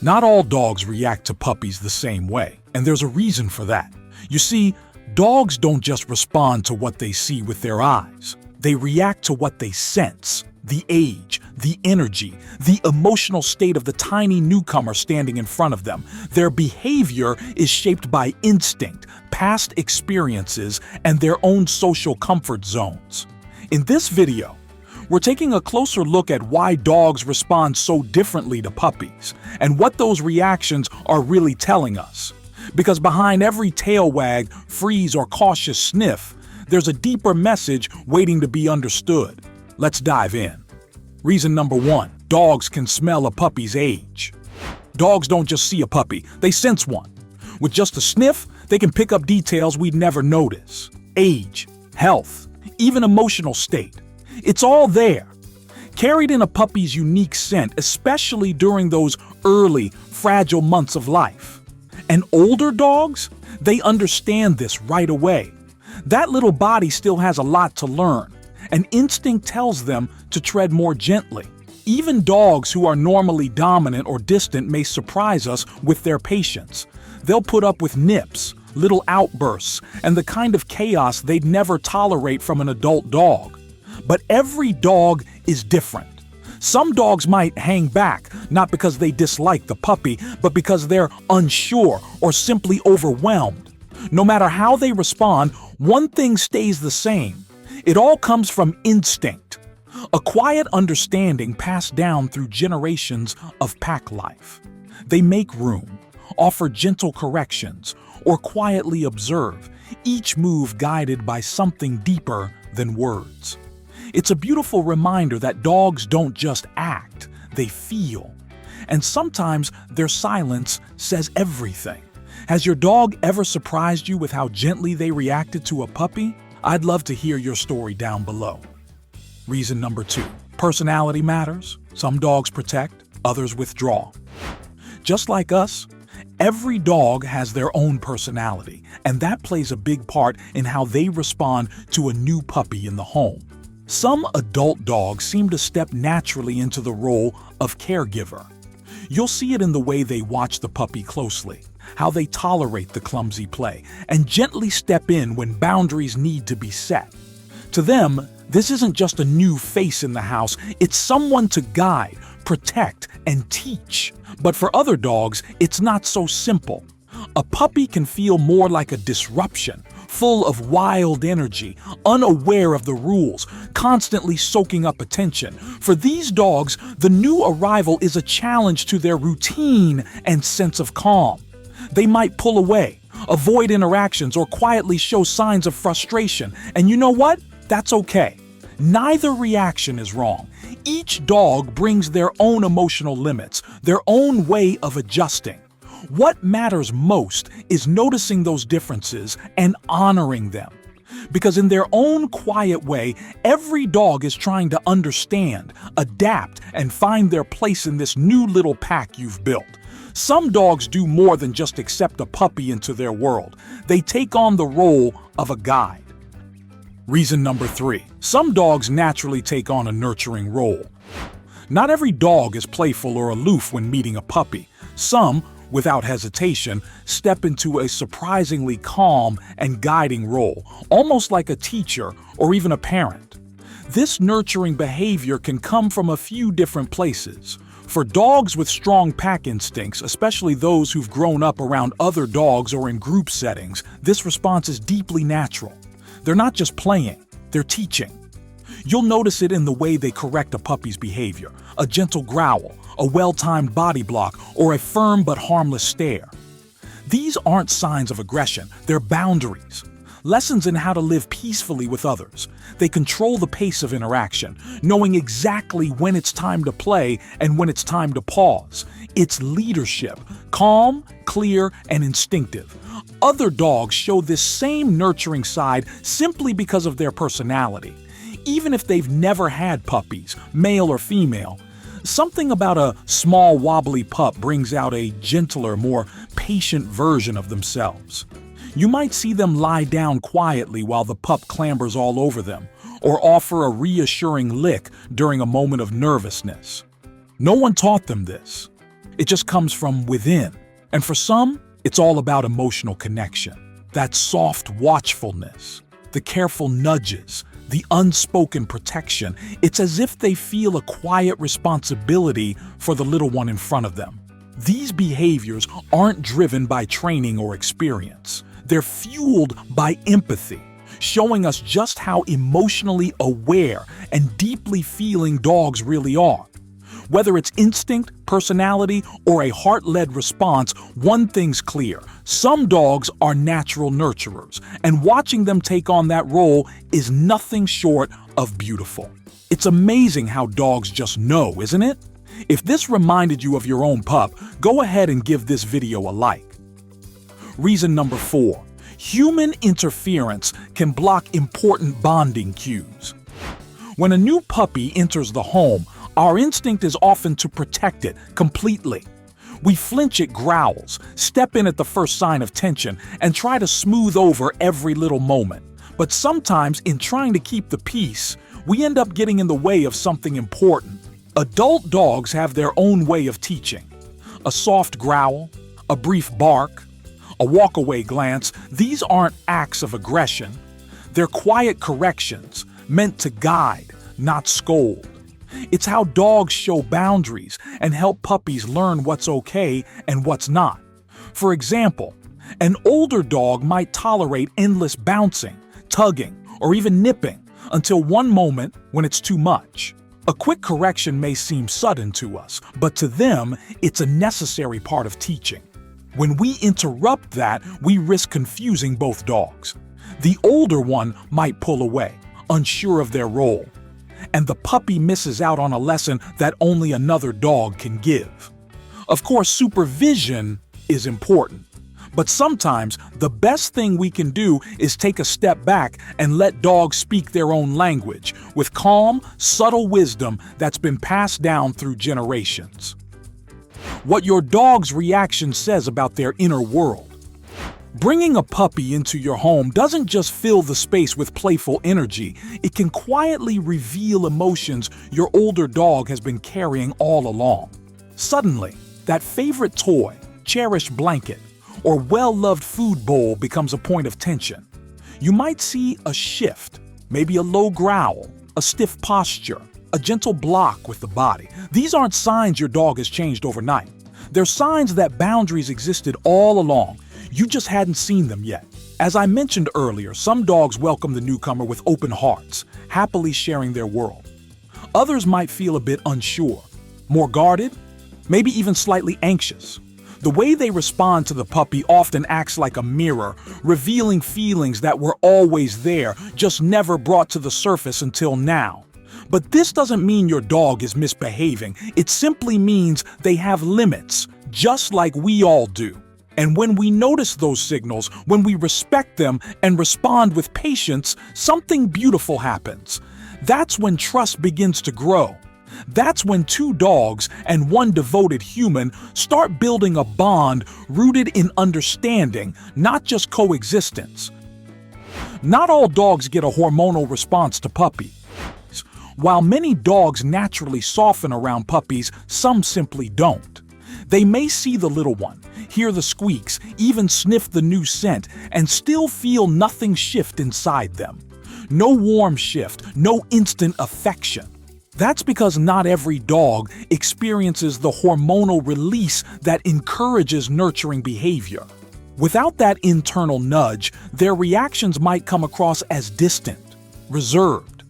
Not all dogs react to puppies the same way, and there's a reason for that. You see, dogs don't just respond to what they see with their eyes. They react to what they sense: the age, the energy, the emotional state of the tiny newcomer standing in front of them. Their behavior is shaped by instinct, past experiences, and their own social comfort zones. In this video, we're taking a closer look at why dogs respond so differently to puppies and what those reactions are really telling us. Because behind every tail wag, freeze, or cautious sniff, there's a deeper message waiting to be understood. Let's dive in. Reason number 1, dogs can smell a puppy's age. Dogs don't just see a puppy, they sense one. With just a sniff, they can pick up details we'd never notice. Age, health, even emotional state. It's all there, carried in a puppy's unique scent, especially during those early, fragile months of life. And older dogs, they understand this right away. That little body still has a lot to learn, and instinct tells them to tread more gently. Even dogs who are normally dominant or distant may surprise us with their patience. They'll put up with nips, little outbursts, and the kind of chaos they'd never tolerate from an adult dog. But every dog is different. Some dogs might hang back, not because they dislike the puppy, but because they're unsure or simply overwhelmed. No matter how they respond, one thing stays the same. It all comes from instinct, a quiet understanding passed down through generations of pack life. They make room, offer gentle corrections, or quietly observe, each move guided by something deeper than words. It's a beautiful reminder that dogs don't just act, they feel. And sometimes their silence says everything. Has your dog ever surprised you with how gently they reacted to a puppy? I'd love to hear your story down below. Reason number 2, personality matters. Some dogs protect, others withdraw. Just like us, every dog has their own personality, and that plays a big part in how they respond to a new puppy in the home. Some adult dogs seem to step naturally into the role of caregiver. You'll see it in the way they watch the puppy closely, how they tolerate the clumsy play, and gently step in when boundaries need to be set. To them, this isn't just a new face in the house, it's someone to guide, protect, and teach. But for other dogs, it's not so simple. A puppy can feel more like a disruption, full of wild energy, unaware of the rules, constantly soaking up attention. For these dogs, the new arrival is a challenge to their routine and sense of calm. They might pull away, avoid interactions, or quietly show signs of frustration. And you know what? That's okay. Neither reaction is wrong. Each dog brings their own emotional limits, their own way of adjusting. What matters most is noticing those differences and honoring them. Because in their own quiet way, every dog is trying to understand, adapt, and find their place in this new little pack you've built. Some dogs do more than just accept a puppy into their world. They take on the role of a guide. Reason number 3, some dogs naturally take on a nurturing role. Not every dog is playful or aloof when meeting a puppy. Some, without hesitation, step into a surprisingly calm and guiding role, almost like a teacher or even a parent. This nurturing behavior can come from a few different places. For dogs with strong pack instincts, especially those who've grown up around other dogs or in group settings, this response is deeply natural. They're not just playing, they're teaching. You'll notice it in the way they correct a puppy's behavior, a gentle growl, a well-timed body block, or a firm but harmless stare. These aren't signs of aggression, they're boundaries. Lessons in how to live peacefully with others. They control the pace of interaction, knowing exactly when it's time to play and when it's time to pause. It's leadership, calm, clear, and instinctive. Other dogs show this same nurturing side simply because of their personality. Even if they've never had puppies, male or female, something about a small wobbly pup brings out a gentler, more patient version of themselves. You might see them lie down quietly while the pup clambers all over them, or offer a reassuring lick during a moment of nervousness. No one taught them this. It just comes from within. And for some, it's all about emotional connection. That soft watchfulness, the careful nudges, the unspoken protection. It's as if they feel a quiet responsibility for the little one in front of them. These behaviors aren't driven by training or experience. They're fueled by empathy, showing us just how emotionally aware and deeply feeling dogs really are. Whether it's instinct, personality, or a heart-led response, one thing's clear. Some dogs are natural nurturers, and watching them take on that role is nothing short of beautiful. It's amazing how dogs just know, isn't it? If this reminded you of your own pup, go ahead and give this video a like. Reason number 4. Human interference can block important bonding cues. When a new puppy enters the home, our instinct is often to protect it completely. We flinch at growls, step in at the first sign of tension, and try to smooth over every little moment. But sometimes, in trying to keep the peace, we end up getting in the way of something important. Adult dogs have their own way of teaching. A soft growl, a brief bark, a walk-away glance, these aren't acts of aggression. They're quiet corrections, meant to guide, not scold. It's how dogs show boundaries and help puppies learn what's okay and what's not. For example, an older dog might tolerate endless bouncing, tugging, or even nipping until one moment when it's too much. A quick correction may seem sudden to us, but to them, it's a necessary part of teaching. When we interrupt that, we risk confusing both dogs. The older one might pull away, unsure of their role, and the puppy misses out on a lesson that only another dog can give. Of course, supervision is important, but sometimes the best thing we can do is take a step back and let dogs speak their own language with calm, subtle wisdom that's been passed down through generations. What your dog's reaction says about their inner world. Bringing a puppy into your home doesn't just fill the space with playful energy, it can quietly reveal emotions your older dog has been carrying all along. Suddenly, that favorite toy, cherished blanket, or well-loved food bowl becomes a point of tension. You might see a shift, maybe a low growl, a stiff posture, a gentle block with the body. These aren't signs your dog has changed overnight. They're signs that boundaries existed all along. You just hadn't seen them yet. As I mentioned earlier, some dogs welcome the newcomer with open hearts, happily sharing their world. Others might feel a bit unsure, more guarded, maybe even slightly anxious. The way they respond to the puppy often acts like a mirror, revealing feelings that were always there, just never brought to the surface until now. But this doesn't mean your dog is misbehaving. It simply means they have limits, just like we all do. And when we notice those signals, when we respect them and respond with patience, something beautiful happens. That's when trust begins to grow. That's when two dogs and one devoted human start building a bond rooted in understanding, not just coexistence. Not all dogs get a hormonal response to puppies. While many dogs naturally soften around puppies, some simply don't. They may see the little one, hear the squeaks, even sniff the new scent, and still feel nothing shift inside them. No warm shift, no instant affection. That's because not every dog experiences the hormonal release that encourages nurturing behavior. Without that internal nudge, their reactions might come across as distant, reserved,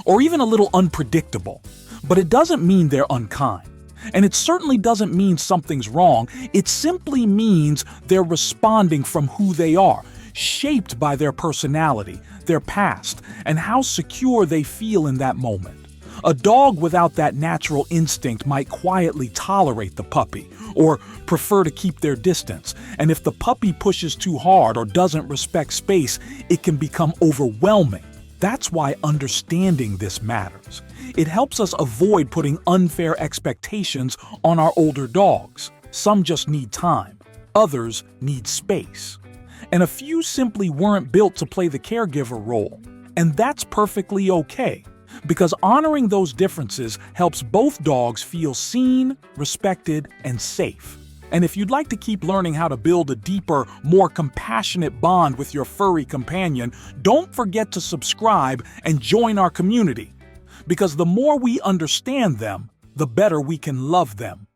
or even a little unpredictable. But it doesn't mean they're unkind. And it certainly doesn't mean something's wrong. It simply means they're responding from who they are, shaped by their personality, their past, and how secure they feel in that moment. A dog without that natural instinct might quietly tolerate the puppy or prefer to keep their distance. And if the puppy pushes too hard or doesn't respect space, it can become overwhelming. That's why understanding this matters. It helps us avoid putting unfair expectations on our older dogs. Some just need time, others need space. And a few simply weren't built to play the caregiver role. And that's perfectly okay. because honoring those differences helps both dogs feel seen, respected, and safe. And if you'd like to keep learning how to build a deeper, more compassionate bond with your furry companion, don't forget to subscribe and join our community. Because the more we understand them, the better we can love them.